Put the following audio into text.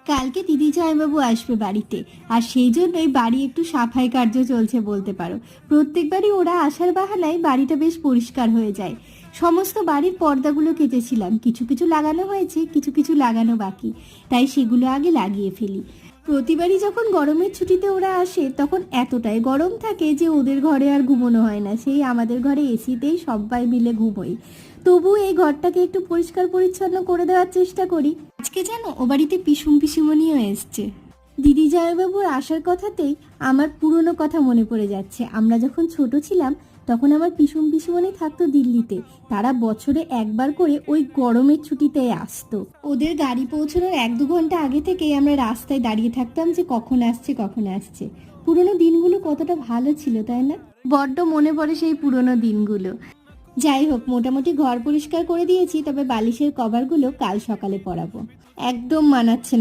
কালকে দিদি জামাইবাবু আসবে বাড়িতে, আর সেই জন্যই বাড়ি একটু সাফাই কার্য চলছে বলতে পারো। প্রত্যেকবারই ওরা আসার বাহানায় বাড়িটা বেশ পরিষ্কার হয়ে যায়। সমস্ত বাড়ির পর্দাগুলো কেচেছিলাম, কিছু কিছু লাগানো হয়েছে, কিছু কিছু লাগানো বাকি, তাই সেগুলো আগে লাগিয়ে ফেলি। প্রতিবারই যখন গরমের ছুটিতে ওরা আসে তখন এতটাই গরম থাকে যে ওদের ঘরে আর ঘুমোনো হয় না, সেই আমাদের ঘরে এসিতেই সবাই মিলে ঘুমোই। তবু এই ঘরটাকে একটু পরিষ্কার পরিচ্ছন্ন করে দেওয়ার চেষ্টা করি। আজকে জানো ও বাড়িতে পিসুম পিসিমণিও এসছে। দিদি জামাইবাবুর আসার কথাতেই আমার পুরনো কথা মনে পড়ে যাচ্ছে। আমরা যখন ছোট ছিলাম তখন আমার পিসুম পিসিমণি থাকতো দিল্লিতে। তারা বছরে একবার করে ওই গরমের ছুটিতে আসতো। ওদের গাড়ি পৌঁছানোর 1-2 ঘন্টা আগে থেকেই আমরা রাস্তায় দাঁড়িয়ে থাকতাম যে কখন আসছে কখন আসছে। পুরনো দিনগুলো কতটা ভালো ছিল, তাই না? বড্ড মনে পড়ে সেই পুরনো দিনগুলো। যাই হোক, মোটামুটি ঘর পরিষ্কার করে দিয়েছি, তবে বালিশের কভারগুলো কাল সকালে পরাবো। একদম মানাচ্ছে না।